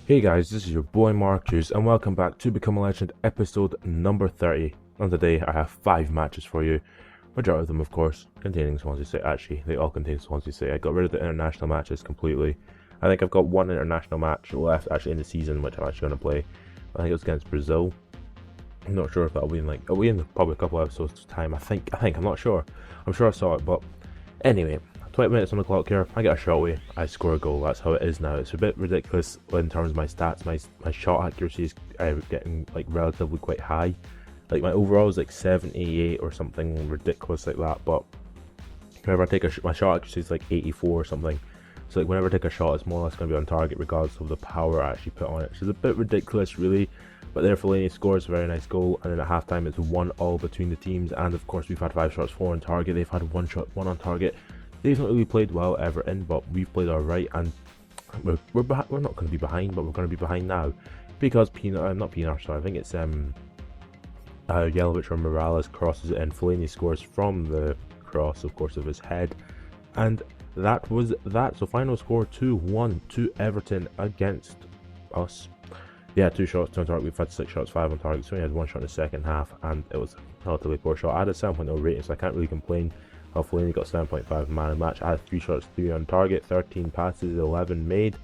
Hey guys, this is your boy Marcus, and welcome back to Become a Legend episode number 30. And today I have 5 matches for you, majority of them of course containing Swansea City. Actually, they all contain Swansea City. I got rid of the international matches completely. I think I've got one international match left actually in the season which I'm actually going to play. I think it was against Brazil. I'm not sure if that'll be in it'll be in probably a couple episodes time. I think, I'm not sure. I'm sure I saw it, but anyway. 20 minutes on the clock here, I get a shot away, I score a goal. That's how it is now. It's a bit ridiculous in terms of my stats. My shot accuracy is getting relatively quite high. Like my overall is 78 or something ridiculous like that, but whenever I take my shot accuracy is 84 or something. So whenever I take a shot, it's more or less going to be on target regardless of the power I actually put on it. So it's a bit ridiculous really, but there Fellaini scores a very nice goal, and then at halftime it's 1-1 between the teams, and of course we've had 5 shots, 4 on target. They've had 1 shot, 1 on target. They've not really played well Everton, but we've played alright, and we're not going to be behind, but we're going to be behind now because I think it's Yelovich or Morales crosses it in. Fellaini scores from the cross, of course, of his head, and that was that. So final score 2-1 to Everton against us. Yeah, 2 shots, 2 on target. We've had 6 shots, 5 on target. So we had 1 shot in the second half, and it was a relatively poor shot. I had a 7.0 rating, so I can't really complain. Fellaini got 7.5 man of the match. I had 3 shots, 3 on target, 13 passes, 11 made,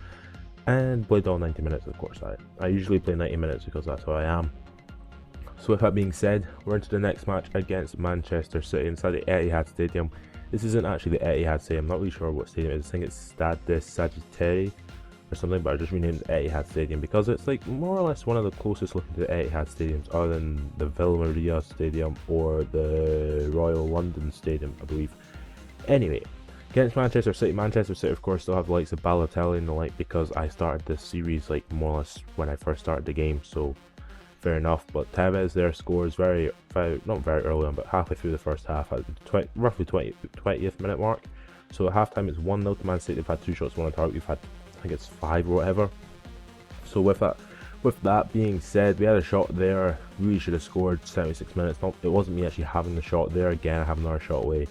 and played all 90 minutes. Of course, I usually play 90 minutes because that's how I am. So with that being said, we're into the next match against Manchester City inside the Etihad Stadium. This isn't actually the Etihad Stadium. I'm not really sure what stadium it is. I think it's Stade des Sagittaires or something, but I just renamed it Etihad Stadium because it's more or less one of the closest looking to the Etihad stadiums, other than the Villa Maria Stadium or the Royal London Stadium, I believe. Anyway, against Manchester City of course still have the likes of Balotelli and the like, because I started this series more or less when I first started the game, so fair enough. But Tevez there scores not very early on, but halfway through the first half at roughly 20th minute mark. So at halftime it's 1-0 to Man City. They've had 2 shots, 1 on target. We've had, I think it's 5 or whatever. So with that being said, we had a shot there. Really should have scored 76 minutes. It wasn't me actually having the shot there. Again, I have another shot away,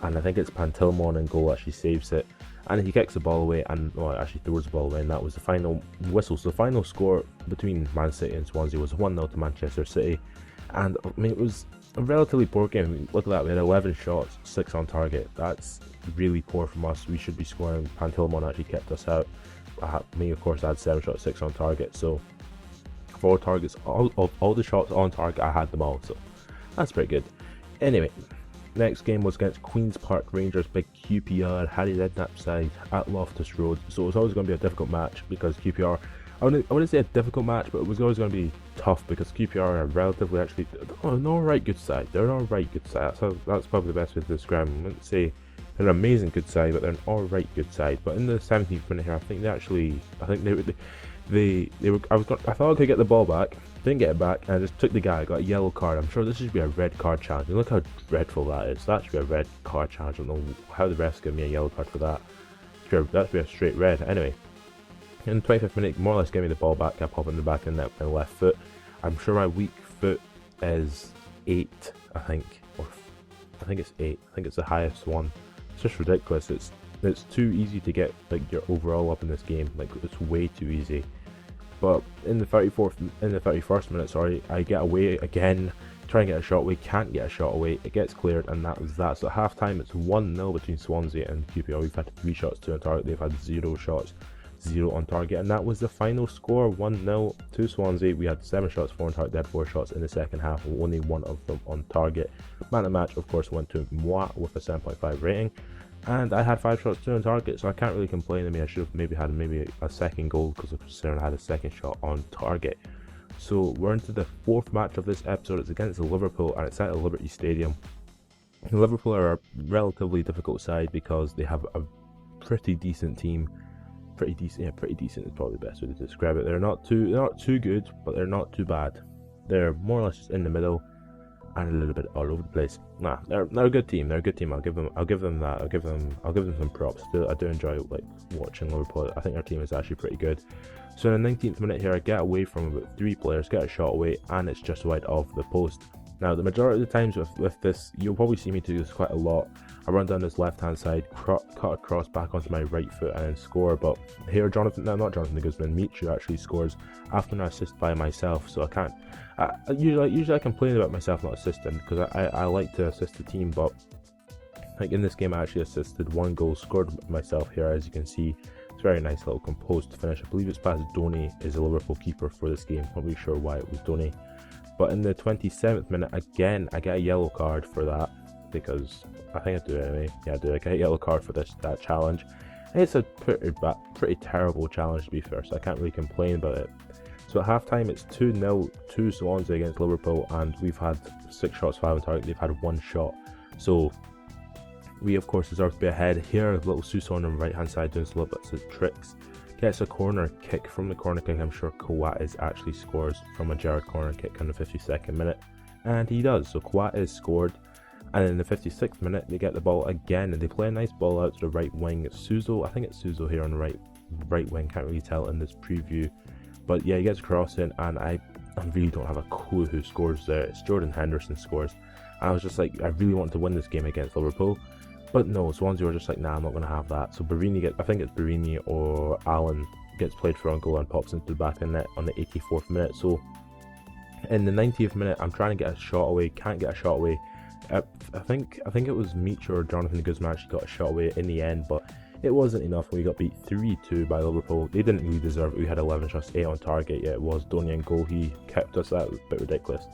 and I think it's Pantilimon in goal actually saves it, and he kicks the ball away and actually throws the ball away, and that was the final whistle. So the final score between Man City and Swansea was 1-0 to Manchester City, and I mean it was a relatively poor game. I mean, look at that, we had 11 shots, 6 on target. That's really poor from us. We should be scoring. Pantilimon actually kept us out. Me, of course, I had 7 shots, 6 on target. So 4 targets, all the shots on target, I had them all. So that's pretty good. Anyway, next game was against Queen's Park Rangers. Big QPR had his Redknapp side at Loftus Road. So it was always going to be a difficult match because QPR, I wouldn't say a difficult match, but it was always going to be tough because QPR are relatively actually an alright good side. They're an alright good side. That's probably the best way to describe them. I wouldn't say they're an amazing good side, but they're an alright good side. But in the 17th minute here, I think I thought I could get the ball back, didn't get it back, and I just took the guy. I got a yellow card. I'm sure this should be a red card challenge. And look how dreadful that is. That should be a red card challenge. I don't know how the refs give me a yellow card for that. Sure, that should be a straight red. Anyway, in the 25th minute, more or less gave me the ball back. I pop in the back of the net with my left foot. I'm sure my weak foot is 8, I think it's 8. I think it's the highest one. It's just ridiculous. It's too easy to get your overall up in this game. It's way too easy. But in the 31st minute, sorry, I get away again, try and get a shot away, can't get a shot away, it gets cleared, and that was that. So at half time it's 1-0 between Swansea and QPR. We've had 3 shots, 2 on target, they've had 0 shots, 0 on target, and that was the final score, 1-0 to Swansea. We had 7 shots, 4 on target, they had 4 shots in the second half, only 1 of them on target. Man of the match, of course, went to Moi with a 7.5 rating. And I had 5 shots, 2 on target, so I can't really complain. I mean, I should have maybe had a second goal because of concern I had a second shot on target. So we're into the 4th match of this episode. It's against Liverpool, and it's at the Liberty Stadium. Liverpool are a relatively difficult side because they have a pretty decent team. Pretty decent is probably the best way to describe it. They're not too good, but they're not too bad. They're more or less just in the middle and a little bit all over the place. They're a good team. They're a good team. I'll give them that. I'll give them some props. I do enjoy watching Liverpool. I think our team is actually pretty good. So in the 19th minute here, I get away from about 3 players, get a shot away, and it's just wide of the post. Now, the majority of the times with this, you'll probably see me do this quite a lot. I run down this left-hand side, cut across back onto my right foot and then score. But here, not Jonathan the Guzman, Michu actually scores after an assist by myself. So I can't. Usually I complain about myself not assisting because I like to assist the team, but like in this game, I actually assisted 1 goal, scored myself here, as you can see. It's a very nice little composed finish. I believe it's past Donnie is a Liverpool keeper for this game. Not really sure why it was Donnie. But in the 27th minute, again, I get a yellow card for that, because I think I do anyway. Yeah, I do. I get a yellow card for that challenge. And it's a pretty terrible challenge, to be fair, so I can't really complain about it. So at half-time, it's 2-0 to Swansea against Liverpool, and we've had 6 shots, 5 on target. They've had 1 shot. So we, of course, deserve to be ahead. Here, little Suso on the right-hand side doing some little bits of tricks. Gets a corner kick. From the corner kick, I'm sure Coates actually scores from a Gerrard corner kick in the 52nd minute. And he does. So Coates scored. And in the 56th minute, they get the ball again. And they play a nice ball out to the right wing. It's Suso. I think it's Suso here on the right wing. Can't really tell in this preview. But yeah, he gets a cross in. And I really don't have a clue who scores there. It's Jordan Henderson scores. And I was just like, I really wanted to win this game against Liverpool. But no, Swansea were just like, nah, I'm not going to have that. So I think it's Barini or Allen gets played for on goal and pops into the back of the net on the 84th minute. So in the 90th minute, I'm trying to get a shot away, can't get a shot away. I think it was Meach or Jonathan Guzman actually got a shot away in the end, but it wasn't enough. We got beat 3-2 by Liverpool. They didn't really deserve it. We had 11 shots, 8 on target. Yeah, it was Donnie in goal. He kept us. That was a bit ridiculous.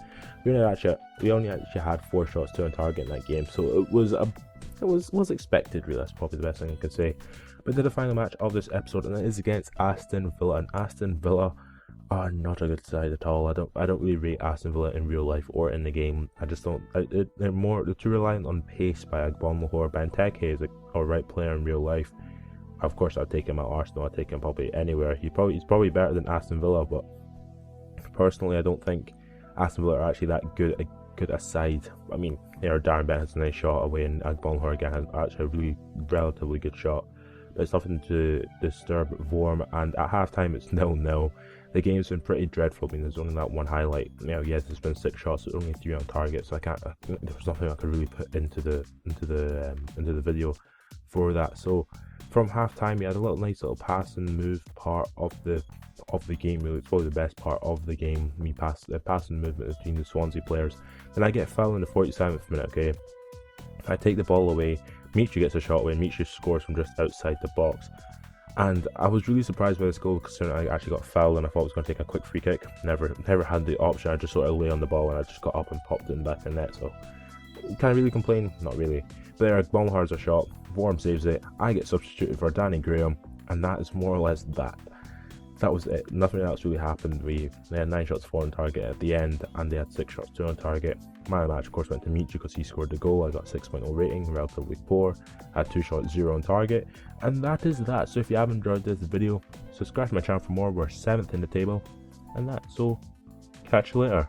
We only actually had 4 shots, 2 on target in that game. So it was expected, really. That's probably the best thing I could say. But to the final match of this episode, and it is against Aston Villa. And Aston Villa are not a good side at all. I don't really rate Aston Villa in real life or in the game. I just don't. They're too reliant on pace by Agbonlahor. Benteke is a alright player in real life. Of course, I'd take him at Arsenal. I'd take him probably anywhere. He's probably better than Aston Villa, but personally, I don't think Aston Villa are actually that good a side. I mean, Darren Bent has a nice shot away, and Agbonlahor again has actually a really relatively good shot. But it's nothing to disturb Vorm, and at halftime it's 0-0. The game's been pretty dreadful. I mean, there's only that one highlight. Yes, there's been 6 shots, but only 3 on target, so there's nothing I could really put into the video for that. So from halftime, we had a nice little pass and move part of the game. Really, it's probably the best part of the game. The passing movement between the Swansea players. Then I get fouled in the 47th minute. Okay, I take the ball away. Michu gets a shot away. Michu scores from just outside the box. And I was really surprised by this goal, considering I actually got fouled and I thought I was going to take a quick free kick. Never had the option. I just sort of lay on the ball and I just got up and popped it in the back of the net. So, can I really complain? Not really. But there, Agbonlahor's a shot. Vorm saves it. I get substituted for Danny Graham, and that is more or less that. That was it. Nothing else really happened. They had 9 shots, 4 on target at the end, and they had 6 shots, 2 on target. Man of the match, of course, went to Michu because he scored the goal. I got 6.0 rating, relatively poor. Had 2 shots, 0 on target. And that is that. So if you haven't enjoyed this video, subscribe to my channel for more. We're 7th in the table. And that. So, catch you later.